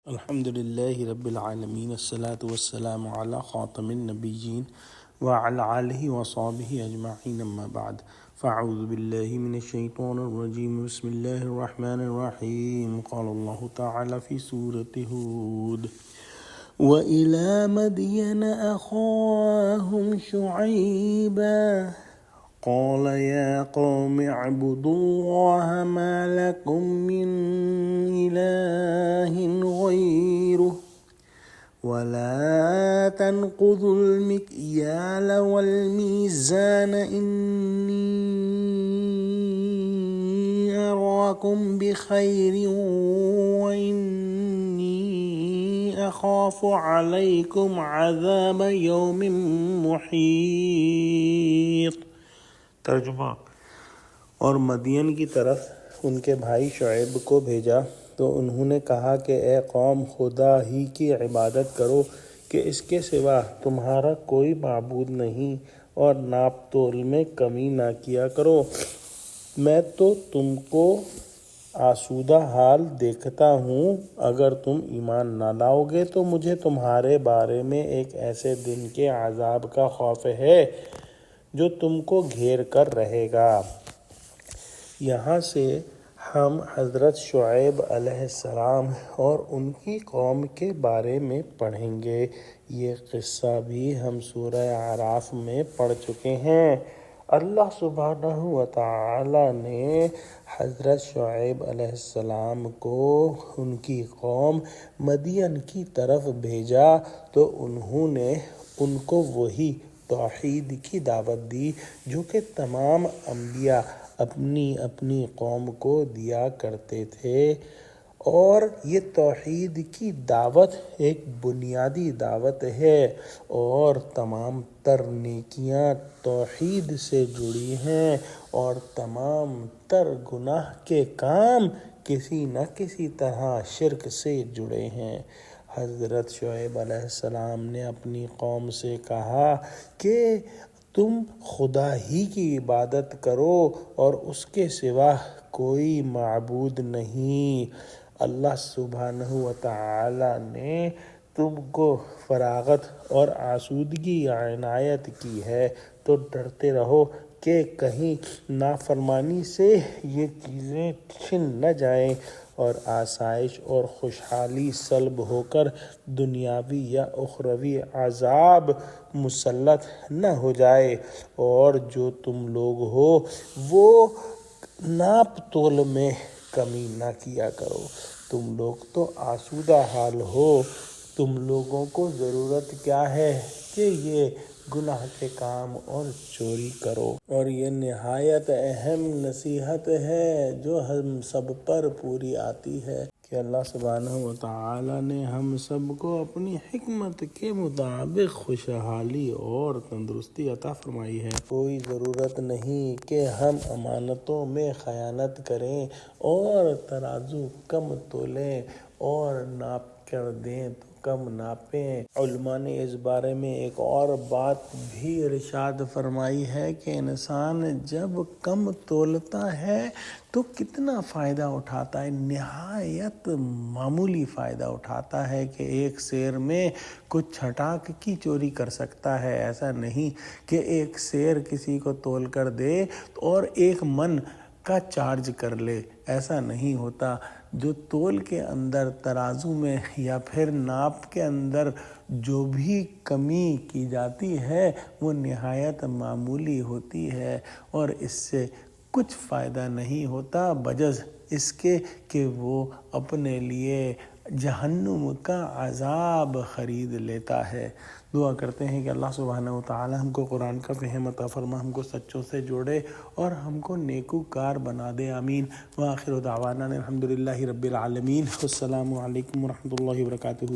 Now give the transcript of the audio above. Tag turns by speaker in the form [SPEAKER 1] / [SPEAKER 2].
[SPEAKER 1] الحمد لله رب العالمين الصلاة والسلام على خاتم النبيين وعلى آله وصحبه أجمعين أما بعد فأعوذ بالله من الشيطان الرجيم بسم الله الرحمن الرحيم قال الله تعالى في سورة هود وإلى مدين أخاهم شعيبا قال يا قوم اعبدوا الله ما لكم من إله غيره ولا تنقضوا المكيال والميزان إني أراكم بخير وإني أخاف عليكم عذاب يوم محيط۔ ترجمہ۔ اور مدین کی طرف ان کے بھائی شعیب کو بھیجا تو انہوں نے کہا کہ اے قوم خدا ہی کی عبادت کرو کہ اس کے سوا تمہارا کوئی معبود نہیں، اور ناپ تول میں کمی نہ کیا کرو۔ میں تو تم کو آسودہ حال دیکھتا ہوں، اگر تم ایمان نہ لاؤ گے تو مجھے تمہارے بارے میں ایک ایسے دن کے عذاب کا خوف ہے جو تم کو گھیر کر رہے گا۔ یہاں سے ہم حضرت شعیب علیہ السلام اور ان کی قوم کے بارے میں پڑھیں گے۔ یہ قصہ بھی ہم سورہ اعراف میں پڑھ چکے ہیں۔ اللہ سبحانہ وتعالی نے حضرت شعیب علیہ السلام کو ان کی قوم مدین کی طرف بھیجا تو انہوں نے ان کو وہی توحید کی دعوت دی جو کہ تمام انبیاء اپنی اپنی قوم کو دیا کرتے تھے، اور یہ توحید کی دعوت ایک بنیادی دعوت ہے، اور تمام تر نیکیاں توحید سے جڑی ہیں، اور تمام تر گناہ کے کام کسی نہ کسی طرح شرک سے جڑے ہیں۔ حضرت شعیب علیہ السلام نے اپنی قوم سے کہا کہ تم خدا ہی کی عبادت کرو اور اس کے سوا کوئی معبود نہیں۔ اللہ سبحانہ وتعالی نے تم کو فراغت اور آسودگی عنایت کی ہے، تو ڈرتے رہو کہ کہیں نافرمانی سے یہ چیزیں چھن نہ جائیں اور آسائش اور خوشحالی سلب ہو کر دنیاوی یا اخروی عذاب مسلط نہ ہو جائے، اور جو تم لوگ ہو وہ ناپ تول میں کمی نہ کیا کرو۔ تم لوگ تو آسودہ حال ہو، تم لوگوں کو ضرورت کیا ہے کہ یہ گناہ کے کام اور چوری کرو۔ اور یہ نہایت اہم نصیحت ہے جو ہم سب پر پوری آتی ہے کہ اللہ سبحانہ وتعالی نے ہم سب کو اپنی حکمت کے مطابق خوشحالی اور تندرستی عطا فرمائی ہے۔ کوئی ضرورت نہیں کہ ہم امانتوں میں خیانت کریں اور ترازو کم تولیں اور ناپ کر دیں تو کم ناپیں۔ علماء نے اس بارے میں ایک اور بات بھی ارشاد فرمائی ہے کہ انسان جب کم تولتا ہے تو کتنا فائدہ اٹھاتا ہے، نہایت معمولی فائدہ اٹھاتا ہے کہ ایک سیر میں کچھ چھٹاک کی چوری کر سکتا ہے۔ ایسا نہیں کہ ایک سیر کسی کو تول کر دے اور 1 من کا چارج کر لے، ایسا نہیں ہوتا۔ جو تول کے اندر، ترازو میں یا پھر ناپ کے اندر جو بھی کمی کی جاتی ہے وہ نہایت معمولی ہوتی ہے، اور اس سے کچھ فائدہ نہیں ہوتا بجز اس کے کہ وہ اپنے لیے جہنم کا عذاب خرید لیتا ہے۔ دعا کرتے ہیں کہ اللہ سبحانہ وتعالی ہم کو قرآن کا فہم عطا فرما، ہم کو سچوں سے جوڑے اور ہم کو نیکوکار بنا دے، آمین۔ وآخر دعوانا الحمد للہ رب العالمین۔ السلام علیکم ورحمۃ اللہ وبرکاتہ۔